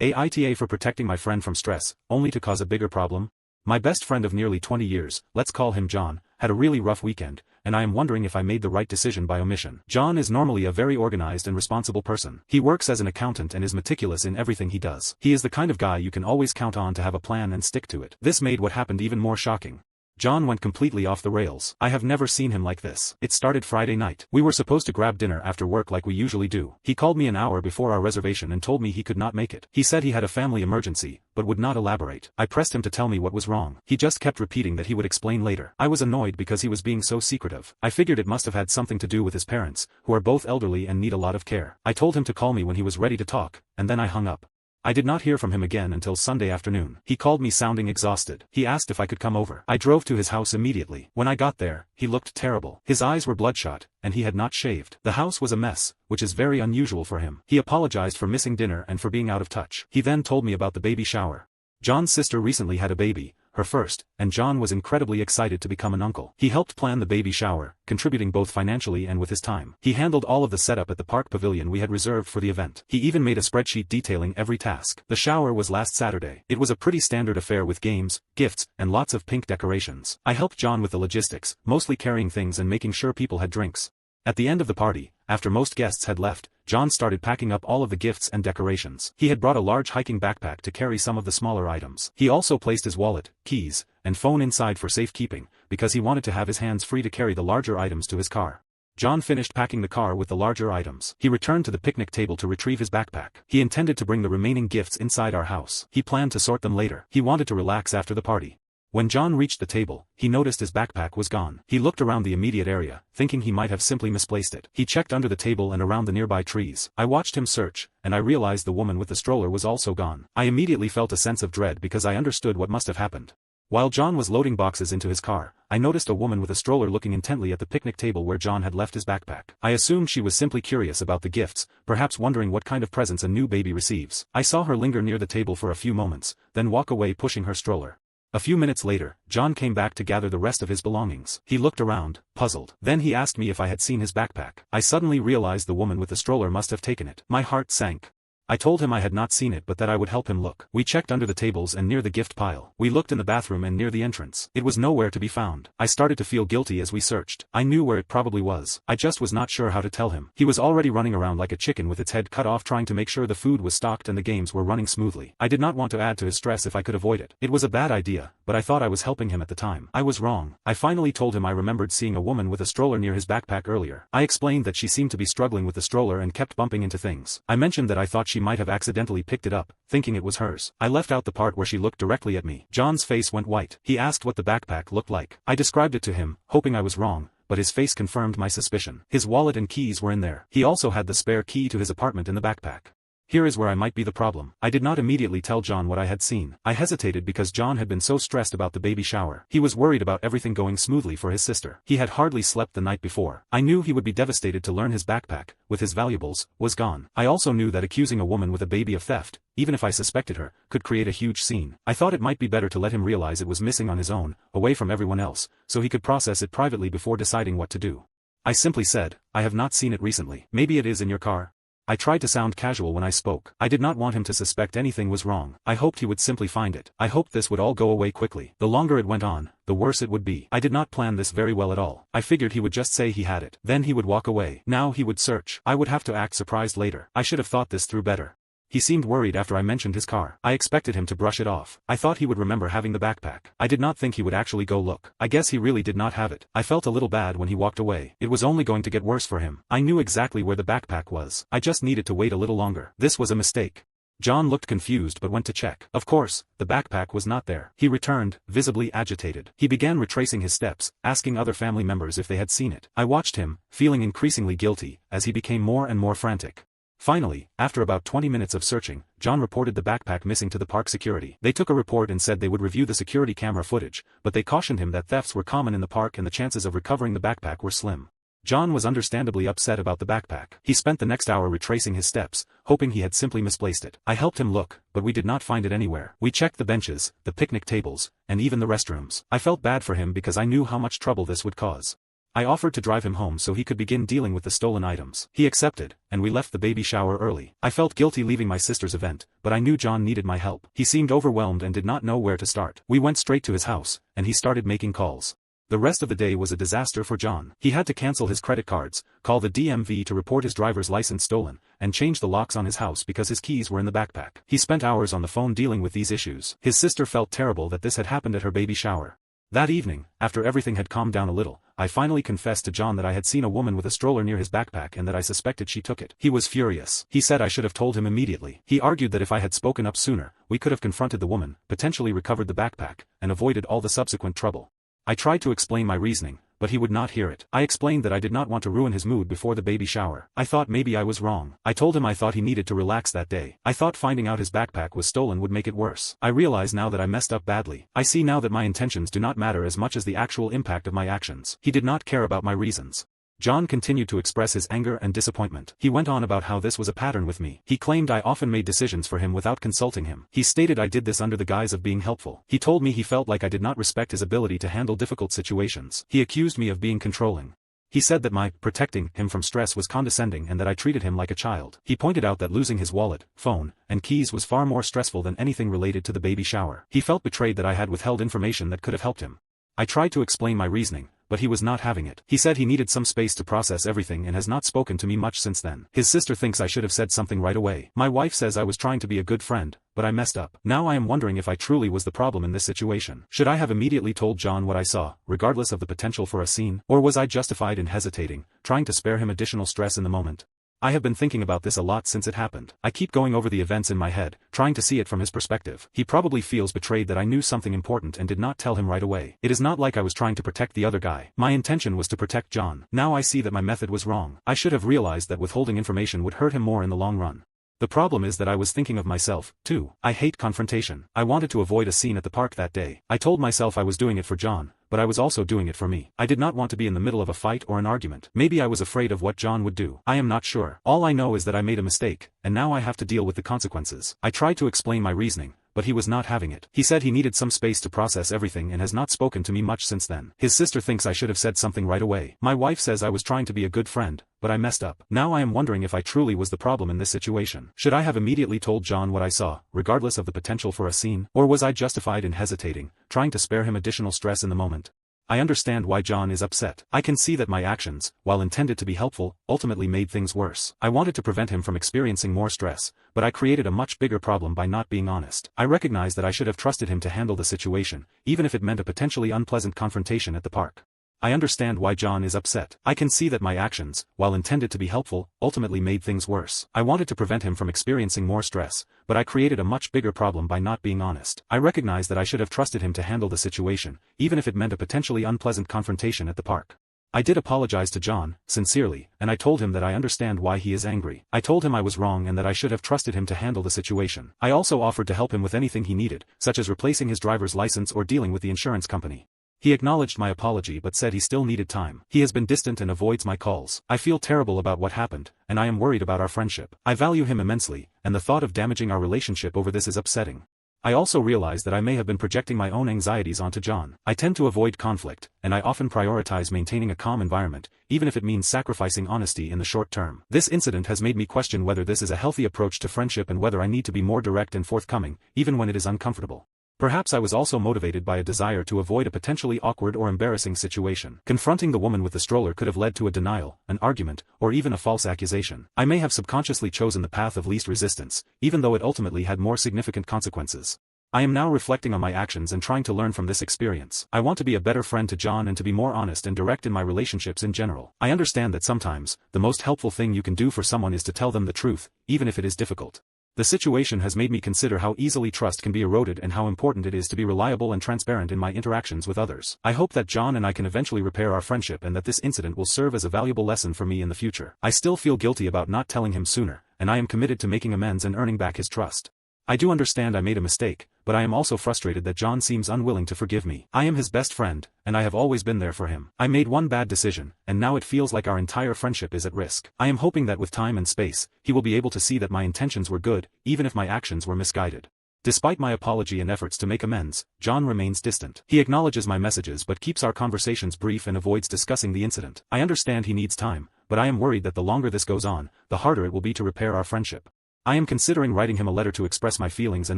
AITA for protecting my friend from stress, only to cause a bigger problem? My best friend of nearly 20 years, let's call him John, had a really rough weekend, and I am wondering if I made the right decision by omission. John is normally a very organized and responsible person. He works as an accountant and is meticulous in everything he does. He is the kind of guy you can always count on to have a plan and stick to it. This made what happened even more shocking. John went completely off the rails. I have never seen him like this. It started Friday night. We were supposed to grab dinner after work like we usually do. He called me an hour before our reservation and told me he could not make it. He said he had a family emergency, but would not elaborate. I pressed him to tell me what was wrong. He just kept repeating that he would explain later. I was annoyed because he was being so secretive. I figured it must have had something to do with his parents, who are both elderly and need a lot of care. I told him to call me when he was ready to talk, and then I hung up. I did not hear from him again until Sunday afternoon. He called me sounding exhausted. He asked if I could come over. I drove to his house immediately. When I got there, he looked terrible. His eyes were bloodshot, and he had not shaved. The house was a mess, which is very unusual for him. He apologized for missing dinner and for being out of touch. He then told me about the baby shower. John's sister recently had a baby, her first, and John was incredibly excited to become an uncle. He helped plan the baby shower, contributing both financially and with his time. He handled all of the setup at the park pavilion we had reserved for the event. He even made a spreadsheet detailing every task. The shower was last Saturday. It was a pretty standard affair with games, gifts, and lots of pink decorations. I helped John with the logistics, mostly carrying things and making sure people had drinks. At the end of the party, after most guests had left, John started packing up all of the gifts and decorations. He had brought a large hiking backpack to carry some of the smaller items. He also placed his wallet, keys, and phone inside for safekeeping, because he wanted to have his hands free to carry the larger items to his car. John finished packing the car with the larger items. He returned to the picnic table to retrieve his backpack. He intended to bring the remaining gifts inside our house. He planned to sort them later. He wanted to relax after the party. When John reached the table, he noticed his backpack was gone. He looked around the immediate area, thinking he might have simply misplaced it. He checked under the table and around the nearby trees. I watched him search, and I realized the woman with the stroller was also gone. I immediately felt a sense of dread because I understood what must have happened. While John was loading boxes into his car, I noticed a woman with a stroller looking intently at the picnic table where John had left his backpack. I assumed she was simply curious about the gifts, perhaps wondering what kind of presents a new baby receives. I saw her linger near the table for a few moments, then walk away pushing her stroller. A few minutes later, John came back to gather the rest of his belongings. He looked around, puzzled. Then he asked me if I had seen his backpack. I suddenly realized the woman with the stroller must have taken it. My heart sank. I told him I had not seen it but that I would help him look. We checked under the tables and near the gift pile. We looked in the bathroom and near the entrance. It was nowhere to be found. I started to feel guilty as we searched. I knew where it probably was. I just was not sure how to tell him. He was already running around like a chicken with its head cut off trying to make sure the food was stocked and the games were running smoothly. I did not want to add to his stress if I could avoid it. It was a bad idea, but I thought I was helping him at the time. I was wrong. I finally told him I remembered seeing a woman with a stroller near his backpack earlier. I explained that she seemed to be struggling with the stroller and kept bumping into things. I mentioned that I thought she might have accidentally picked it up, thinking it was hers. I left out the part where she looked directly at me. John's face went white. He asked what the backpack looked like. I described it to him, hoping I was wrong, but his face confirmed my suspicion. His wallet and keys were in there. He also had the spare key to his apartment in the backpack. Here is where I might be the problem. I did not immediately tell John what I had seen. I hesitated because John had been so stressed about the baby shower. He was worried about everything going smoothly for his sister. He had hardly slept the night before. I knew he would be devastated to learn his backpack, with his valuables, was gone. I also knew that accusing a woman with a baby of theft, even if I suspected her, could create a huge scene. I thought it might be better to let him realize it was missing on his own, away from everyone else, so he could process it privately before deciding what to do. I simply said, I have not seen it recently. Maybe it is in your car? I tried to sound casual when I spoke. I did not want him to suspect anything was wrong. I hoped he would simply find it. I hoped this would all go away quickly. The longer it went on, the worse it would be. I did not plan this very well at all. I figured he would just say he had it. Then he would walk away. Now he would search. I would have to act surprised later. I should have thought this through better. He seemed worried after I mentioned his car. I expected him to brush it off. I thought he would remember having the backpack. I did not think he would actually go look. I guess he really did not have it. I felt a little bad when he walked away. It was only going to get worse for him. I knew exactly where the backpack was. I just needed to wait a little longer. This was a mistake. John looked confused but went to check. Of course, the backpack was not there. He returned, visibly agitated. He began retracing his steps, asking other family members if they had seen it. I watched him, feeling increasingly guilty, as he became more and more frantic. Finally, after about 20 minutes of searching, John reported the backpack missing to the park security. They took a report and said they would review the security camera footage, but they cautioned him that thefts were common in the park and the chances of recovering the backpack were slim. John was understandably upset about the backpack. He spent the next hour retracing his steps, hoping he had simply misplaced it. I helped him look, but we did not find it anywhere. We checked the benches, the picnic tables, and even the restrooms. I felt bad for him because I knew how much trouble this would cause. I offered to drive him home so he could begin dealing with the stolen items. He accepted, and we left the baby shower early. I felt guilty leaving my sister's event, but I knew John needed my help. He seemed overwhelmed and did not know where to start. We went straight to his house, and he started making calls. The rest of the day was a disaster for John. He had to cancel his credit cards, call the DMV to report his driver's license stolen, and change the locks on his house because his keys were in the backpack. He spent hours on the phone dealing with these issues. His sister felt terrible that this had happened at her baby shower. That evening, after everything had calmed down a little, I finally confessed to John that I had seen a woman with a stroller near his backpack and that I suspected she took it. He was furious. He said I should have told him immediately. He argued that if I had spoken up sooner, we could have confronted the woman, potentially recovered the backpack, and avoided all the subsequent trouble. I tried to explain my reasoning, but he would not hear it. I explained that I did not want to ruin his mood before the baby shower. I thought maybe I was wrong. I told him I thought he needed to relax that day. I thought finding out his backpack was stolen would make it worse. I realize now that I messed up badly. I see now that my intentions do not matter as much as the actual impact of my actions. He did not care about my reasons. John continued to express his anger and disappointment. He went on about how this was a pattern with me. He claimed I often made decisions for him without consulting him. He stated I did this under the guise of being helpful. He told me he felt like I did not respect his ability to handle difficult situations. He accused me of being controlling. He said that my protecting him from stress was condescending and that I treated him like a child. He pointed out that losing his wallet, phone, and keys was far more stressful than anything related to the baby shower. He felt betrayed that I had withheld information that could have helped him. I tried to explain my reasoning, but he was not having it. He said he needed some space to process everything and has not spoken to me much since then. His sister thinks I should have said something right away. My wife says I was trying to be a good friend, but I messed up. Now I am wondering if I truly was the problem in this situation. Should I have immediately told John what I saw, regardless of the potential for a scene? Or was I justified in hesitating, trying to spare him additional stress in the moment? I have been thinking about this a lot since it happened. I keep going over the events in my head, trying to see it from his perspective. He probably feels betrayed that I knew something important and did not tell him right away. It is not like I was trying to protect the other guy. My intention was to protect John. Now I see that my method was wrong. I should have realized that withholding information would hurt him more in the long run. The problem is that I was thinking of myself, too. I hate confrontation. I wanted to avoid a scene at the park that day. I told myself I was doing it for John, but I was also doing it for me. I did not want to be in the middle of a fight or an argument. Maybe I was afraid of what John would do. I am not sure. All I know is that I made a mistake, and now I have to deal with the consequences. I tried to explain my reasoning, but he was not having it. He said he needed some space to process everything and has not spoken to me much since then. His sister thinks I should have said something right away. My wife says I was trying to be a good friend, but I messed up. Now I am wondering if I truly was the problem in this situation. Should I have immediately told John what I saw, regardless of the potential for a scene? Or was I justified in hesitating, trying to spare him additional stress in the moment? I understand why John is upset. I can see that my actions, while intended to be helpful, ultimately made things worse. I wanted to prevent him from experiencing more stress, but I created a much bigger problem by not being honest. I recognize that I should have trusted him to handle the situation, even if it meant a potentially unpleasant confrontation at the park. I understand why John is upset. I can see that my actions, while intended to be helpful, ultimately made things worse. I wanted to prevent him from experiencing more stress, but I created a much bigger problem by not being honest. I recognize that I should have trusted him to handle the situation, even if it meant a potentially unpleasant confrontation at the park. I did apologize to John, sincerely, and I told him that I understand why he is angry. I told him I was wrong and that I should have trusted him to handle the situation. I also offered to help him with anything he needed, such as replacing his driver's license or dealing with the insurance company. He acknowledged my apology but said he still needed time. He has been distant and avoids my calls. I feel terrible about what happened, and I am worried about our friendship. I value him immensely, and the thought of damaging our relationship over this is upsetting. I also realize that I may have been projecting my own anxieties onto John. I tend to avoid conflict, and I often prioritize maintaining a calm environment, even if it means sacrificing honesty in the short term. This incident has made me question whether this is a healthy approach to friendship and whether I need to be more direct and forthcoming, even when it is uncomfortable. Perhaps I was also motivated by a desire to avoid a potentially awkward or embarrassing situation. Confronting the woman with the stroller could have led to a denial, an argument, or even a false accusation. I may have subconsciously chosen the path of least resistance, even though it ultimately had more significant consequences. I am now reflecting on my actions and trying to learn from this experience. I want to be a better friend to John and to be more honest and direct in my relationships in general. I understand that sometimes, the most helpful thing you can do for someone is to tell them the truth, even if it is difficult. The situation has made me consider how easily trust can be eroded and how important it is to be reliable and transparent in my interactions with others. I hope that John and I can eventually repair our friendship and that this incident will serve as a valuable lesson for me in the future. I still feel guilty about not telling him sooner, and I am committed to making amends and earning back his trust. I do understand I made a mistake, but I am also frustrated that John seems unwilling to forgive me. I am his best friend, and I have always been there for him. I made one bad decision, and now it feels like our entire friendship is at risk. I am hoping that with time and space, he will be able to see that my intentions were good, even if my actions were misguided. Despite my apology and efforts to make amends, John remains distant. He acknowledges my messages but keeps our conversations brief and avoids discussing the incident. I understand he needs time, but I am worried that the longer this goes on, the harder it will be to repair our friendship. I am considering writing him a letter to express my feelings and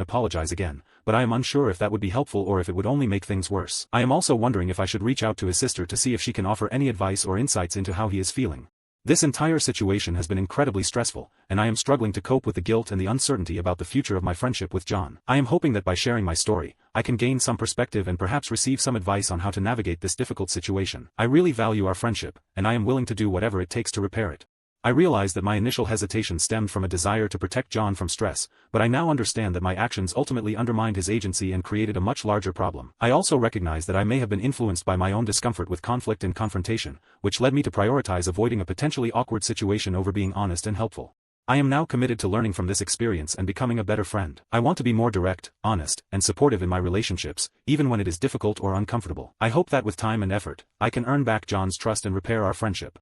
apologize again, but I am unsure if that would be helpful or if it would only make things worse. I am also wondering if I should reach out to his sister to see if she can offer any advice or insights into how he is feeling. This entire situation has been incredibly stressful, and I am struggling to cope with the guilt and the uncertainty about the future of my friendship with John. I am hoping that by sharing my story, I can gain some perspective and perhaps receive some advice on how to navigate this difficult situation. I really value our friendship, and I am willing to do whatever it takes to repair it. I realize that my initial hesitation stemmed from a desire to protect John from stress, but I now understand that my actions ultimately undermined his agency and created a much larger problem. I also recognize that I may have been influenced by my own discomfort with conflict and confrontation, which led me to prioritize avoiding a potentially awkward situation over being honest and helpful. I am now committed to learning from this experience and becoming a better friend. I want to be more direct, honest, and supportive in my relationships, even when it is difficult or uncomfortable. I hope that with time and effort, I can earn back John's trust and repair our friendship.